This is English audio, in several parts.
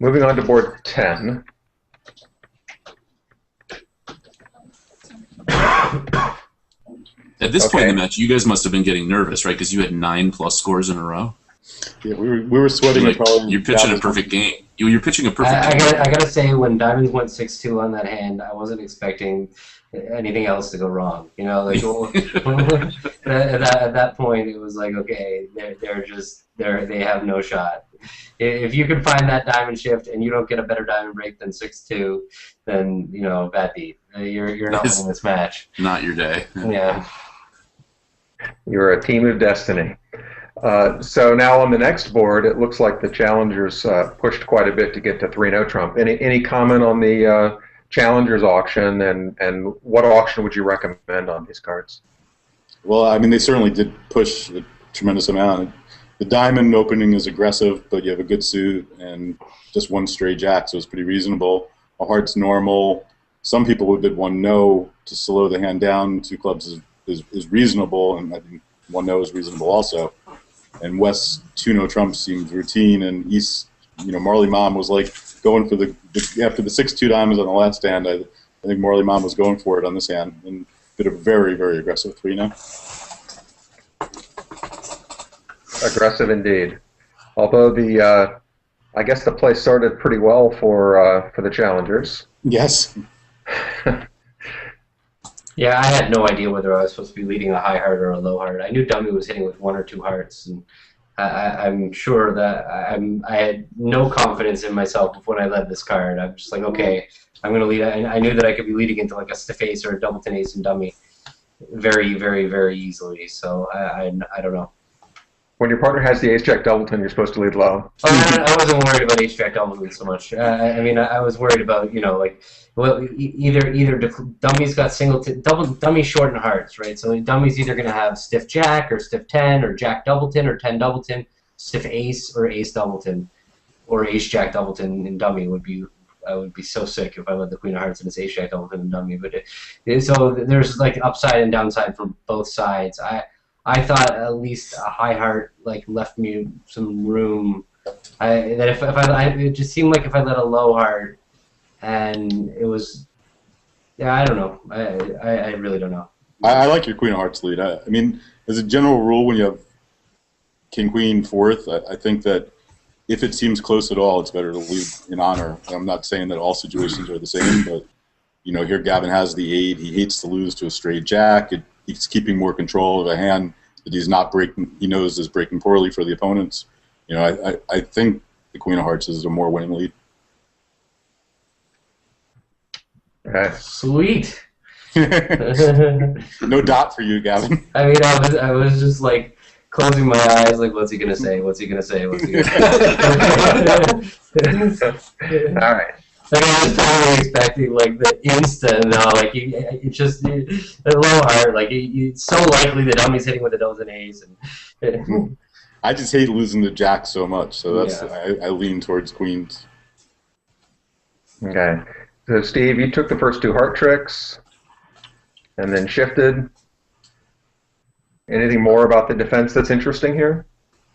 Moving on to board 10. At this point in Okay. the match, you guys must have been getting nervous, right? Because you had 9+ scores in a row. Yeah, we were sweating Like, it probably. you're pitching a perfect game. You're pitching a perfect I game. gotta say, when Diamonds went 6-2 on that hand, I wasn't expecting anything else to go wrong. You know, like at that point, it was like, okay, they have no shot. If you can find that diamond shift and you don't get a better diamond break than 6-2, then bad beat. You're not winning this match. Not your day. Yeah. You're a team of destiny. So now on the next board, it looks like the challengers pushed quite a bit to get to 3-no trump. Any comment on the challengers auction, and what auction would you recommend on these cards? Well, I mean, they certainly did push a tremendous amount. The diamond opening is aggressive, but you have a good suit and just one stray jack, so it's pretty reasonable. A heart's normal. Some people would bid 1-no to slow the hand down. 2 clubs is reasonable, and I think 1-no is reasonable also. And West 2-no trump seems routine, and East, Marley Mom was like going for after the 6-2 diamonds on the last hand. I think Marley Mom was going for it on this hand and did a very, very aggressive 3-no. Aggressive indeed. Although I guess the play started pretty well for the challengers. Yes. Yeah, I had no idea whether I was supposed to be leading a high heart or a low heart. I knew Dummy was hitting with 1 or 2 hearts, and I'm sure that I had no confidence in myself when I led this card. I'm just like, okay, I'm going to lead. And I knew that I could be leading into like a stiff ace or a doubleton ace and Dummy very, very, very easily. So I don't know. When your partner has the ace-jack doubleton, you're supposed to lead low. I wasn't worried about ace-jack doubleton so much. I mean, I was worried about, either Dummy's got Dummy's short in hearts, right? So Dummy's either going to have stiff jack or stiff 10 or jack doubleton or 10 doubleton, stiff ace or ace doubleton, or ace-jack doubleton in Dummy I would be so sick if I led the queen of hearts and it's ace-jack doubleton in Dummy. But so there's like upside and downside from both sides. I thought at least a high heart left me some room. It just seemed like if I let a low heart, and it was, I don't know. I really don't know. I like your Queen of Hearts lead. I mean, as a general rule, when you have King Queen fourth, I think that if it seems close at all, it's better to lead in honor. I'm not saying that all situations are the same, but here Gavin has the 8. He hates to lose to a straight jack. He's keeping more control of a hand that he's not breaking. He knows is breaking poorly for the opponents. I think the Queen of Hearts is a more winning lead. Okay. Sweet. No dot for you, Gavin. I mean, I was just like closing my eyes, like, what's he gonna say? What's he gonna say? What's he gonna say? All right. Like, I was totally expecting the instant. No, it's just the low heart. It's so likely that Dummy's hitting with a dozen ace. And I just hate losing the jack so much, so that's I lean towards queens. Okay. So Steve, you took the first 2 heart tricks, and then shifted. Anything more about the defense that's interesting here?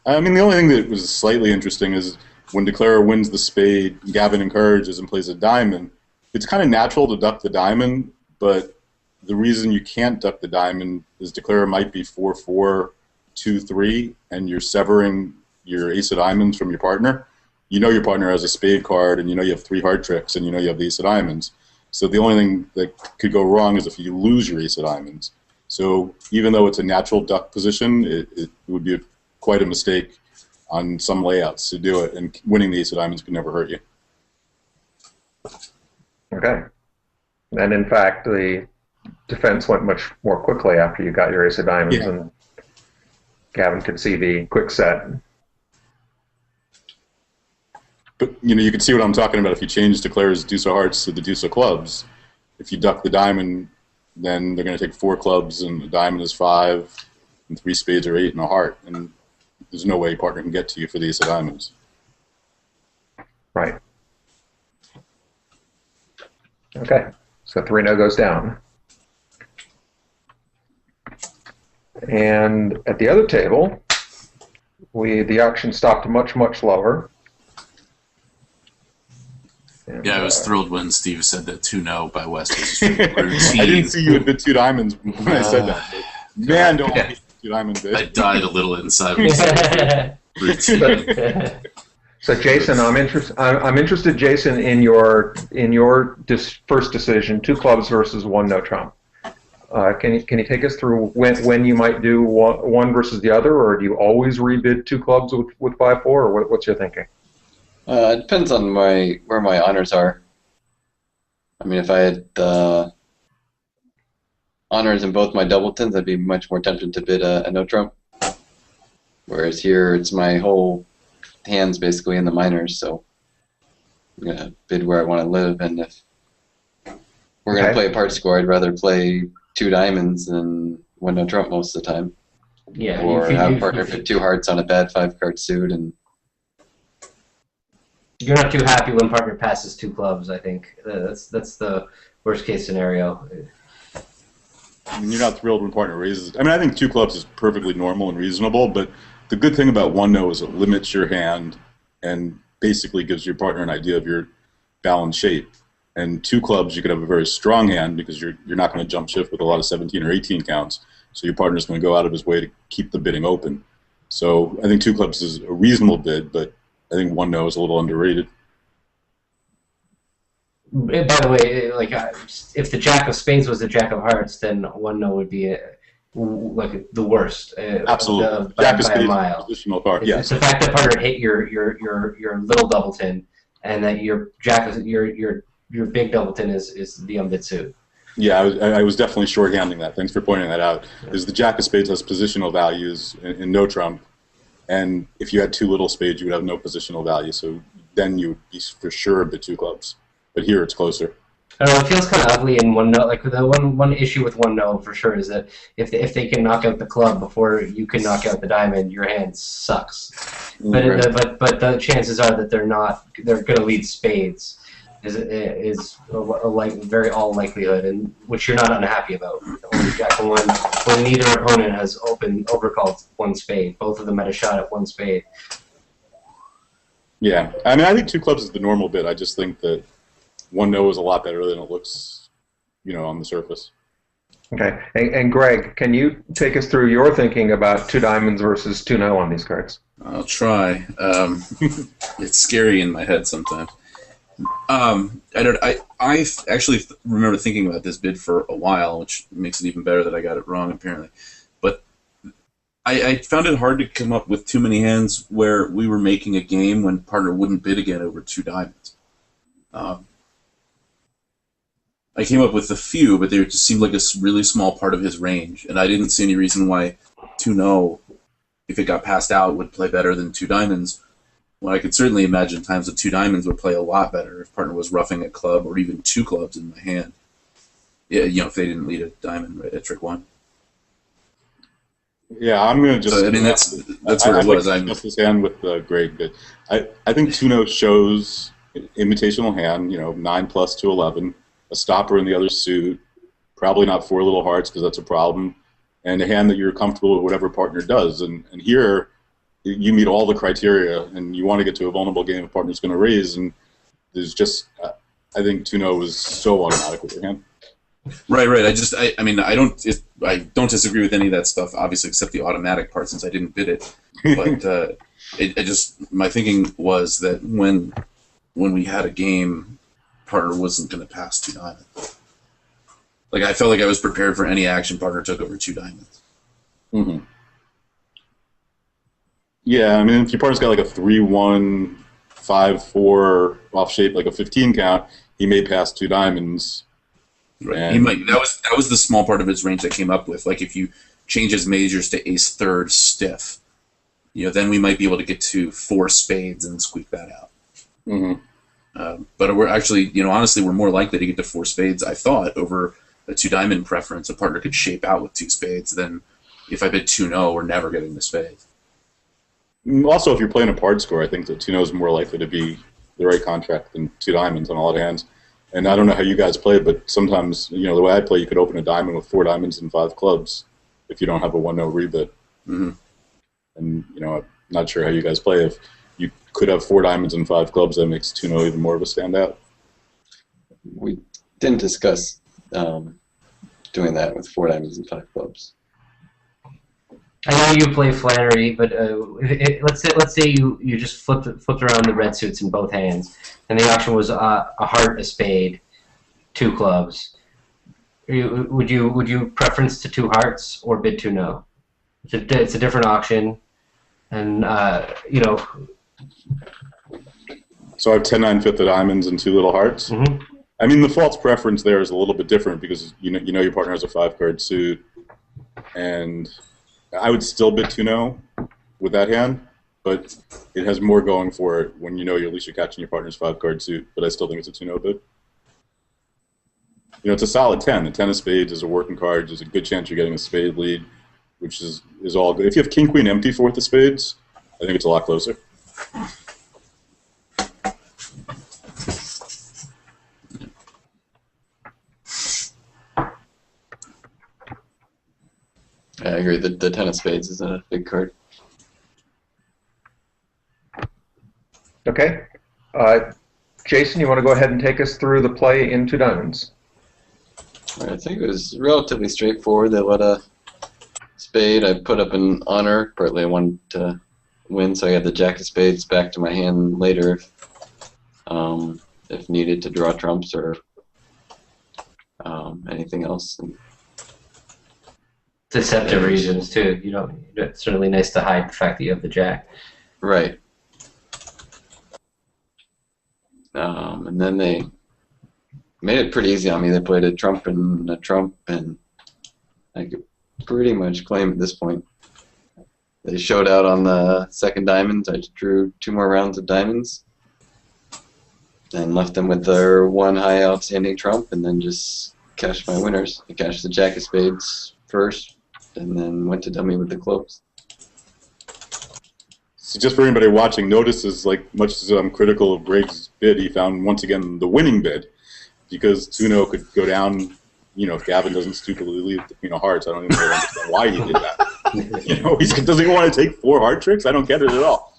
I mean, the only thing that was slightly interesting is when Declarer wins the spade, Gavin encourages and plays a diamond. It's kind of natural to duck the diamond, but the reason you can't duck the diamond is Declarer might be 4-4, 2-3, and you're severing your ace of diamonds from your partner. Your partner has a spade card, and you have 3 heart tricks, and you have the ace of diamonds. So the only thing that could go wrong is if you lose your ace of diamonds. So even though it's a natural duck position, it would be quite a mistake on some layouts to do it, and winning the ace of diamonds could never hurt you. Okay. And in fact, the defense went much more quickly after you got your ace of diamonds, and Gavin could see the quick set. But you can see what I'm talking about. If you change Declarer's deuce of hearts to the deuce of clubs, if you duck the diamond, then they're going to take 4 clubs, and the diamond is 5, and 3 spades are 8, and a heart, and there's no way your partner can get to you for the ace of diamonds. Right. Okay. So 3-0 goes down. And at the other table, the auction stopped much, much lower. Yeah, I was thrilled when Steve said that 2-0 by West was I routine. didn't see you had bid 2 diamonds when I said that. But man, don't Yeah. want 2 diamond bid. I died a little inside when you said routine. So Jason, I'm interested, Jason, in your first decision, 2 clubs versus 1 no trump. Can you take us through when you might do one versus the other, or do you always rebid 2 clubs with 5-4, or what's your thinking? It depends on where my honors are. I mean, if I had honors in both my doubletons, I'd be much more tempted to bid a no trump. Whereas here, it's my whole hands basically in the minors, so I'm gonna bid where I want to live. And if we're gonna play a part score, I'd rather play 2 diamonds than 1 no trump most of the time. Yeah. Or have a partner bid 2 hearts on a bad 5-card suit, and You're not too happy when partner passes 2 clubs. I think that's the worst case scenario. I mean, you're not thrilled when partner raises. I mean, I think 2 clubs is perfectly normal and reasonable, but the good thing about 1 no is it limits your hand and basically gives your partner an idea of your balanced shape. And 2 clubs, you could have a very strong hand because you're not going to jump shift with a lot of 17 or 18 counts, so your partner's going to go out of his way to keep the bidding open. So I think 2 clubs is a reasonable bid, but I think 1 no is a little underrated. By the way, like if the Jack of Spades was the Jack of Hearts, then 1 no would be like the worst. Absolutely, by Jack of a Spades is mile. a positional card. It's, Yes. it's the fact that partner hit your little doubleton, and that your your big doubleton is the unbid suit. Yeah, I was definitely shorthanding that. Thanks for pointing that out. Is the Jack of Spades has positional values in no trump, and if you had 2 little spades, you would have no positional value. So then you would be for sure the 2 clubs. But here it's closer. I don't know. It feels kind of ugly in 1 no. Like the one issue with 1 no for sure is that if they can knock out the club before you can knock out the diamond, your hand sucks. But the chances are that they're going to lead spades. Is very all likelihood, and which you're not unhappy about. Only Jack of 1 when neither opponent has overcalled 1 spade. Both of them had a shot at 1 spade. Yeah, I mean, I think 2 clubs is the normal bid. I just think that 1 no is a lot better than it looks, on the surface. Okay, and Greg, can you take us through your thinking about 2 diamonds versus 2 no on these cards? I'll try. It's scary in my head sometimes. I actually remember thinking about this bid for a while, which makes it even better that I got it wrong apparently. But I found it hard to come up with too many hands where we were making a game when partner wouldn't bid again over 2 diamonds. I came up with a few, but they just seemed like a really small part of his range, and I didn't see any reason why 2 no, if it got passed out, would play better than 2 diamonds. Well, I could certainly imagine times that 2 diamonds would play a lot better if partner was roughing a club or even 2 clubs in my hand. Yeah, if they didn't lead a diamond right at trick 1. Yeah, I'm going to just... So, I mean, that's where it was. I'd like to discuss this hand with Greg, but I think 2 no shows imitational hand, 9 plus to 11, a stopper in the other suit, probably not 4 little hearts because that's a problem, and a hand that you're comfortable with whatever partner does. And here, you meet all the criteria, and you want to get to a vulnerable game if partner's going to raise, and there's just, I think 2 no is so automatic with your hand. Right. I don't disagree with any of that stuff, obviously, except the automatic part, since I didn't bid it. But my thinking was that when we had a game, partner wasn't going to pass 2 diamonds. Like, I felt like I was prepared for any action partner took over 2 diamonds. Mm-hmm. Yeah, I mean, if your partner's got like a 3-1, 5-4 off shape, like a 15 count, he may pass 2 diamonds. Right. He might. That was the small part of his range that came up with. Like, if you change his majors to ace third stiff, then we might be able to get to 4 spades and squeak that out. Mm-hmm. But we're actually, honestly, we're more likely to get to 4 spades, I thought, over a 2 diamond preference. A partner could shape out with 2 spades. Than if I bid 2 no, we're never getting the spades. Also, if you're playing a part score, I think that 2 no is more likely to be the right contract than 2 diamonds on a lot of hands. And I don't know how you guys play, but sometimes, the way I play, you could open a diamond with 4 diamonds and 5 clubs if you don't have a 1 no rebid. Mm-hmm. And, I'm not sure how you guys play. If you could have 4 diamonds and 5 clubs, that makes 2 no even more of a standout. we didn't discuss doing that with 4 diamonds and 5 clubs. I know you play Flannery, but let's say you just flipped around the red suits in both hands, and the auction was a heart, a spade, 2 clubs. Would you preference to 2 hearts or bid 2 no? It's a different auction, and you know. So I have 10-9 fifth of diamonds and 2 little hearts. Mm-hmm. I mean, the false preference there is a little bit different because you know your partner has a 5-card suit, and I would still bid 2 no with that hand, but it has more going for it when you know at least you're catching your partner's 5-card suit. But I still think it's a 2 no bid. You know, it's a solid 10. The 10 of spades is a working card. There's a good chance you're getting a spade lead, which is all good. If you have king queen empty 4th of spades, I think it's a lot closer. I agree. The 10 of spades is a big card. Okay. Jason, you want to go ahead and take us through the play into diamonds? I think it was relatively straightforward. They let a spade. I put up an honor. Partly I wanted to win, so I had the jack of spades back to my hand later if needed to draw trumps or anything else. And Deceptive reasons too. It's certainly nice to hide the fact that you have the jack. right. And then they made it pretty easy on me. They played a trump, and I could pretty much claim at this point. They showed out on the second diamond. I drew 2 more rounds of diamonds and left them with their 1 high outstanding trump, and then just cashed my winners. I cashed the jack of spades first, and then went to dummy with the clubs. So just for anybody watching, notice is like much as I'm critical of Greg's bid, he found once again the winning bid because 2-0 could go down. You know, if Gavin doesn't stupidly leave the queen of hearts, I don't even really understand why he did that. You know, he doesn't want to take 4 heart tricks. I don't get it at all.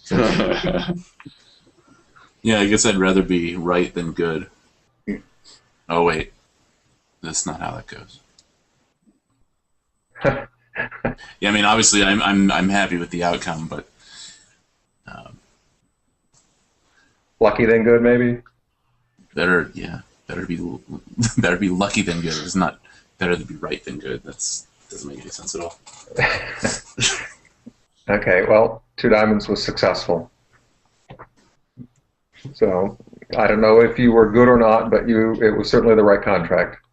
Yeah, I guess I'd rather be right than good. Oh wait, that's not how that goes. Yeah, I mean, obviously, I'm happy with the outcome, but Lucky than good, maybe? better be lucky than good. It's not better to be right than good. Doesn't make any sense at all. Okay, well, 2 diamonds was successful. So I don't know if you were good or not, but it was certainly the right contract.